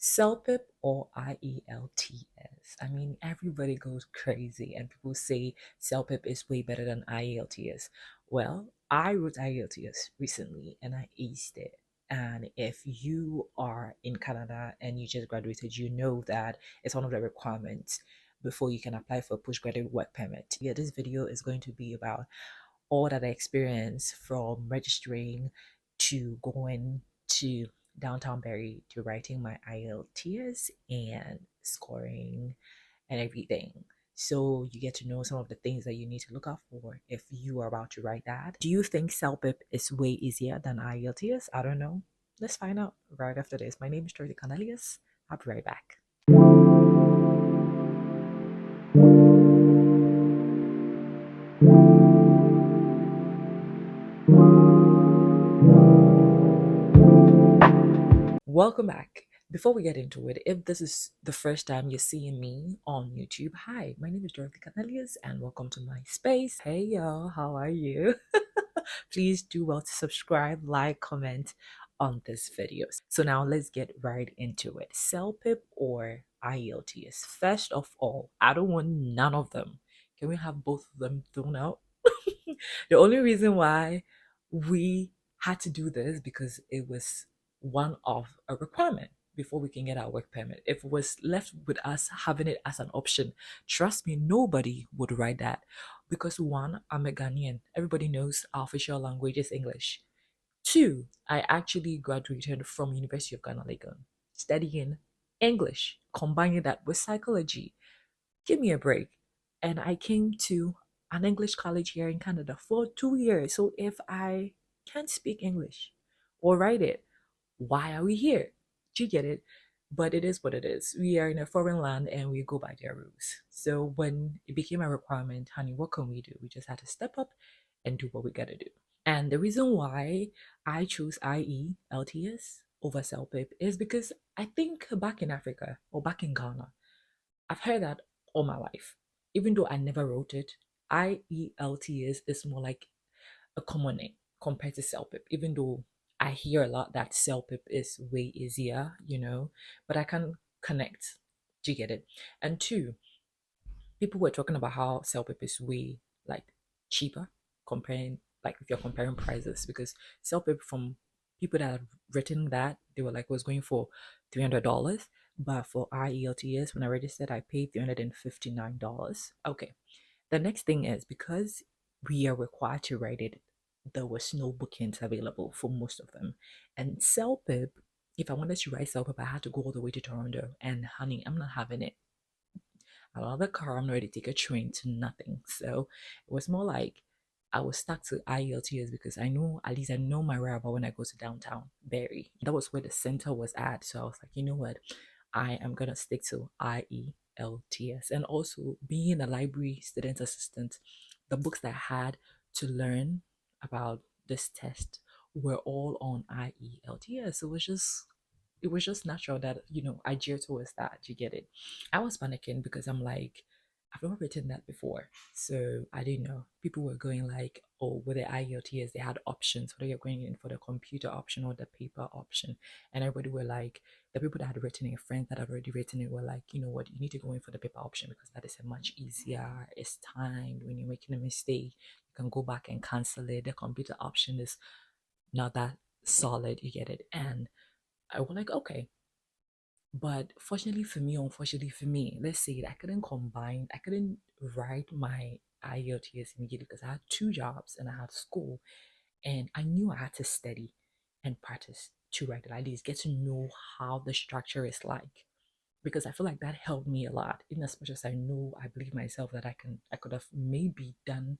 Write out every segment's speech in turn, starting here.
CELPIP or IELTS. I mean, everybody goes crazy and people say CELPIP is way better than IELTS. Well, I wrote IELTS recently and I aced it. And if you are in Canada and you just graduated, you know that it's one of the requirements before you can apply for a postgraduate work permit. Yeah, this video is going to be about all that I experienced from registering to going to downtown Barry to writing my IELTS and scoring and everything. So you get to know some of the things that you need to look out for if you are about to write that. Do you think CELPIP is way easier than IELTS? I don't know. Let's find out right after this. My name is Dorothy Cornelius. I'll be right back. Welcome back. Before we get into it, if this is the first time you're seeing me on YouTube, hi, my name is Dorothy Cornelius and welcome to my space. Hey y'all, how are you? Please do well to subscribe, like, comment on this video. So now let's get right into it. CELPIP or IELTS? First of all, I don't want none of them. Can we have both of them thrown out? The only reason why we had to do this because it was one of a requirement before we can get our work permit. If it was left with us having it as an option, trust me, nobody would write that. Because one, I'm a Ghanaian. Everybody knows our official language is English. Two, I actually graduated from University of Ghana, Legon, studying English, combining that with psychology. Give me a break. And I came to an English college here in Canada for 2 years. So if I can't speak English or write it, why are we here? Do you get it? But it is what it is. We are in a foreign land and we go by their rules. So when it became a requirement, honey, what can we do? We just had to step up and do what we gotta do. And the reason why I chose IELTS over CELPIP is because I think back in Africa or back in Ghana, I've heard that all my life. Even though I never wrote it, IELTS is more like a common name compared to CELPIP, even though I hear a lot that CELPIP is way easier, but I can connect. Do you get it? And two, people were talking about how CELPIP is way like cheaper comparing like if you're comparing prices because CELPIP from people that have written that they were like was going for $300, but for IELTS when I registered I paid $359. Okay, the next thing is because we are required to write it, there was no bookings available for most of them, and CELPIP. If I wanted to write CELPIP, I had to go all the way to Toronto, and honey, I'm not having it. I love the car. I'm ready to take a train to nothing. So it was more like I was stuck to IELTS because I know at least I know my whereabouts when I go to downtown Barrie. That was where the center was at. So I was like, you know what? I am gonna stick to IELTS. And also being a library student assistant, the books that I had to learn about this test were all on IELTS. So it was just natural that I geared towards that. You get it? I was panicking because I'm like, I've never written that before, so I didn't know. People were going like, oh, with the IELTS they had options, whether you're going in for the computer option or the paper option, and everybody were like, the people that had written it, friends that had already written it, were like, you know what, you need to go in for the paper option because that is a much easier. It's timed. When you're making a mistake, you can go back and cancel it. The computer option is not that solid. You get it? And I was like, okay. But fortunately for me, unfortunately for me, let's say I couldn't write my IELTS immediately because I had two jobs and I had school, and I knew I had to study and practice to write it, at least get to know how the structure is like. Because I feel like that helped me a lot, in as much as I believe myself that I could have maybe done,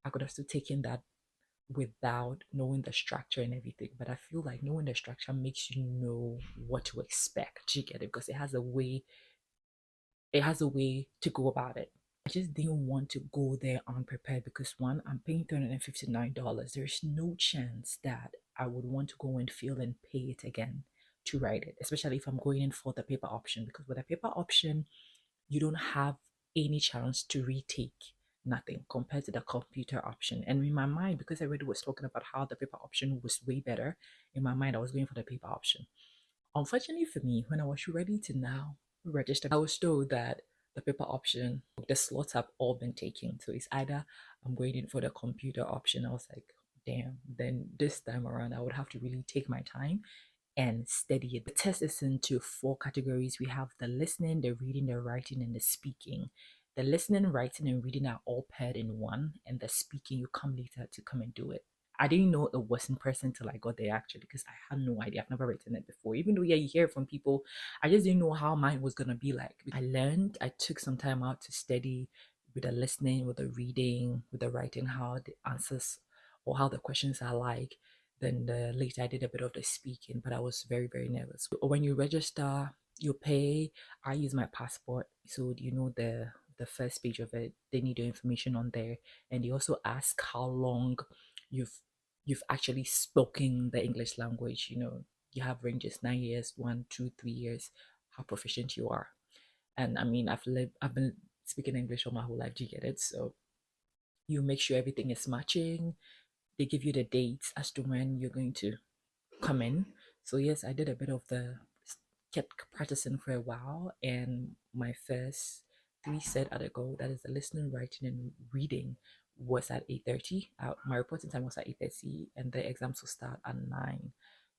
I could have still taken that without knowing the structure and everything. But I feel like knowing the structure makes you know what to expect. You get it? Because it has a way to go about it. I just didn't want to go there unprepared because one, I'm paying $359. There's no chance that I would want to go and feel and pay it again to write it, especially if I'm going in for the paper option. Because with a paper option, you don't have any chance to retake nothing compared to the computer option. And in my mind, because everybody was talking about how the paper option was way better, in my mind I was going for the paper option. Unfortunately for me, when I was ready to now register, I was told that the paper option, the slots have all been taken. So it's either I'm going in for the computer option. I was like, damn, then this time around, I would have to really take my time and study it. The test is into four categories. We have the listening, the reading, the writing, and the speaking. The listening, writing, and reading are all paired in one, and the speaking you come later to come and do it. I didn't know it was in person till I got there actually because I had no idea. I've never written it before. Even though, yeah, you hear it from people, I just didn't know how mine was gonna be like. I learned, I took some time out to study with the listening, with the reading, with the writing, how the answers or how the questions are like. Then later I did a bit of the speaking, but I was very, very nervous. When you register, you pay. I use my passport, so you know the first page of it. They need your information on there, and they also ask how long you've you've actually spoken the English language. You know, you have ranges 9 years, 1, 2, 3 years, how proficient you are. And I mean, I've been speaking English all my whole life. Do you get it? So you make sure everything is matching. They give you the dates as to when you're going to come in. So yes, I did a bit of the kept practicing for a while, and my first three set at a go, that is the listening, writing, and reading, was at 8:30. My reporting time was at 8:30, and the exams will start at 9.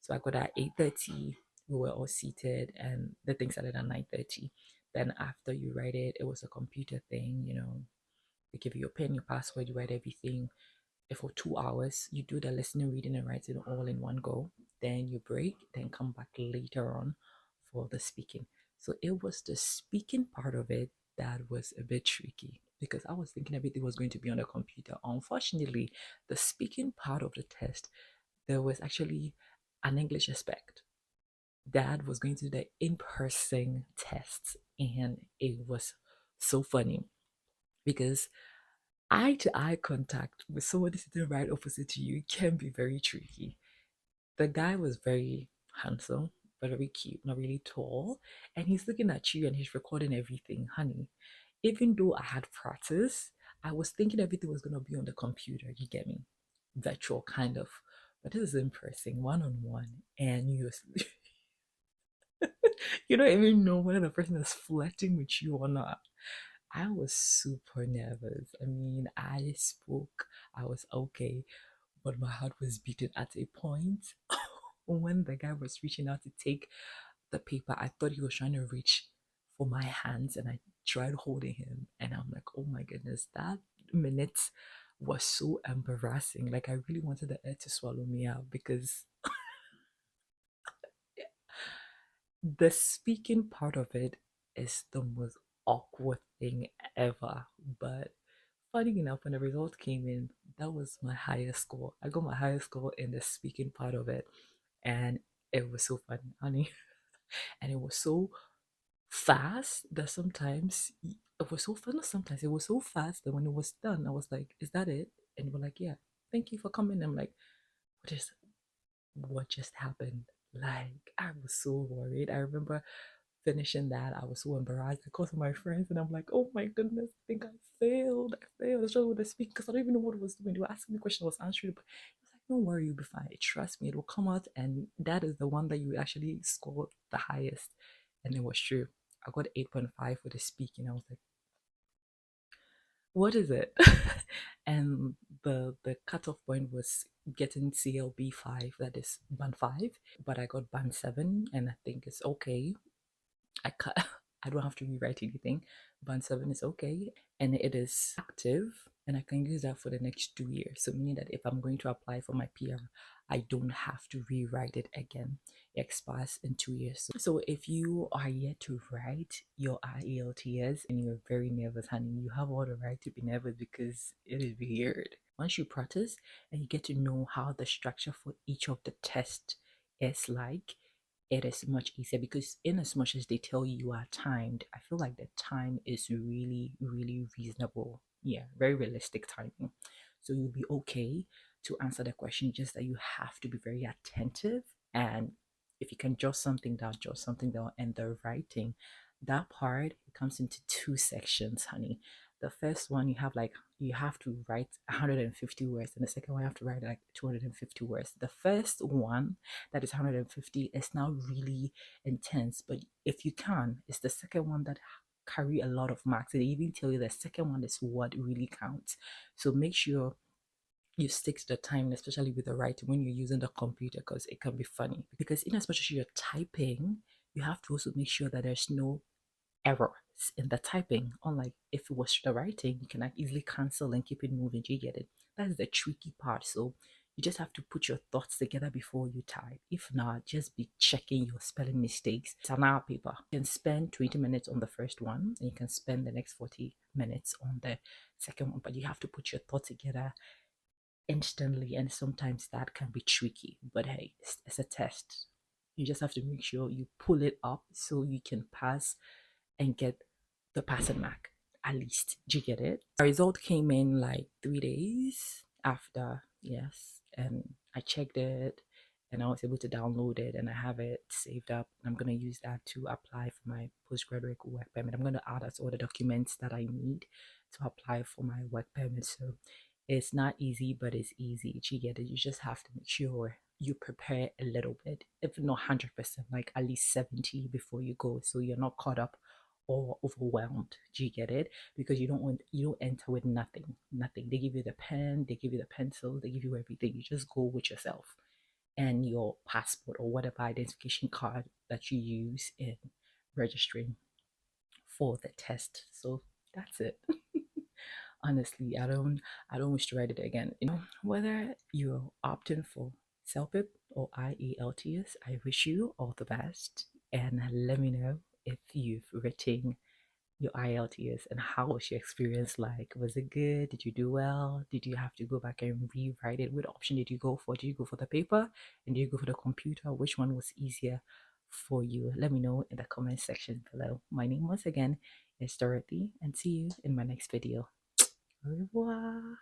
So I got at 8:30. We were all seated, and the thing started at 9:30. Then after you write it, it was a computer thing. You know, they give you your pen, your password, you write everything for 2 hours. You do the listening, reading, and writing all in one go. Then you break, then come back later on for the speaking. So it was the speaking part of it that was a bit tricky because I was thinking everything was going to be on the computer. Unfortunately, the speaking part of the test, there was actually an English aspect. Dad was going to do the in-person tests, and it was so funny because eye to eye contact with someone sitting right opposite to you can be very tricky. The guy was very handsome, but very cute, not really tall, and he's looking at you and he's recording everything. Honey, even though I had practice, I was thinking everything was going to be on the computer, you get me? Virtual kind of. But this is in person, one on one, and you don't even know whether the person is flirting with you or not. I was super nervous. I mean, I spoke, I was okay, but my heart was beating at a point. When the guy was reaching out to take the paper, I thought he was trying to reach for my hands, and I tried holding him. And I'm like, oh my goodness, that minute was so embarrassing. Like, I really wanted the air to swallow me out because the speaking part of it is the most awkward thing ever. But funny enough, when the result came in, that was my highest score. I got my highest score in the speaking part of it, and it was so funny, honey. And it was so fast that sometimes it was so fun. Not sometimes it was so fast that when it was done, I was like, "Is that it?" And they were like, "Yeah, thank you for coming." I'm like, what just happened?" Like, I was so worried. I remember finishing that, I was so embarrassed because of my friends, and I'm like, oh my goodness, I think I failed. I failed. I was trying to speak because I don't even know what I was doing. They were asking me questions, I was answering, but it was like, don't worry, you'll be fine. Trust me, it will come out, and that is the one that you actually scored the highest. And it was true. I got 8.5 for the speaking. I was like, what is it? And the cutoff point was getting CLB 5, that is band 5, but I got band 7, and I think it's okay. I cut. I don't have to rewrite anything. Band 7 is okay, and it is active, and I can use that for the next 2 years. So meaning that if I'm going to apply for my PR, I don't have to rewrite it again. It expires in 2 years. So if you are yet to write your IELTS and you're very nervous, honey, you have all the right to be nervous because it is weird. Once you practice and you get to know how the structure for each of the tests is like, it is much easier because in as much as they tell you you are timed, I feel like the time is really, really reasonable. Yeah, very realistic timing. So you'll be okay to answer the question, just that you have to be very attentive. And if you can jot something down. And the writing, that part, it comes into two sections, honey. The first one you have to write 150 words, and the second one you have to write like 250 words. The first one that is 150 is now really intense, but if you can, it's the second one that carry a lot of marks. They even tell you the second one is what really counts. So make sure you stick to the time, especially with the writing when you're using the computer, because it can be funny. Because in as much as you're typing, you have to also make sure that there's no errors in the typing. Unlike if it was the writing, you can like easily cancel and keep it moving. Do you get it? That's the tricky part. So you just have to put your thoughts together before you type. If not, just be checking your spelling mistakes. It's an hour paper. You can spend 20 minutes on the first one, and you can spend the next 40 minutes on the second one. But you have to put your thoughts together instantly, and sometimes that can be tricky. But hey, it's a test. You just have to make sure you pull it up so you can pass and get the passing mark at least. Do you get it? Our result came in like 3 days after, yes, and I checked it and I was able to download it and I have it saved up. I'm going to use that to apply for my postgraduate work permit. I'm going to add as all the documents that I need to apply for my work permit. So it's not easy, but it's easy. Do you get it? You just have to make sure you prepare a little bit, if not 100%, like at least 70 before you go, so you're not caught up or overwhelmed. Do you get it? Because you don't enter with nothing. They give you the pen, they give you the pencil, they give you everything. You just go with yourself and your passport or whatever identification card that you use in registering for the test. So that's it. Honestly, I don't wish to write it again. Whether you're opting for CELPIP or IELTS, I wish you all the best, and let me know if you've written your IELTS and how was your experience like? Was it good? Did you do well? Did you have to go back and rewrite it? What option did you go for? Did you go for the paper and did you go for the computer? Which one was easier for you? Let me know in the comment section below. My name once again is Dorothy, and see you in my next video. Au revoir.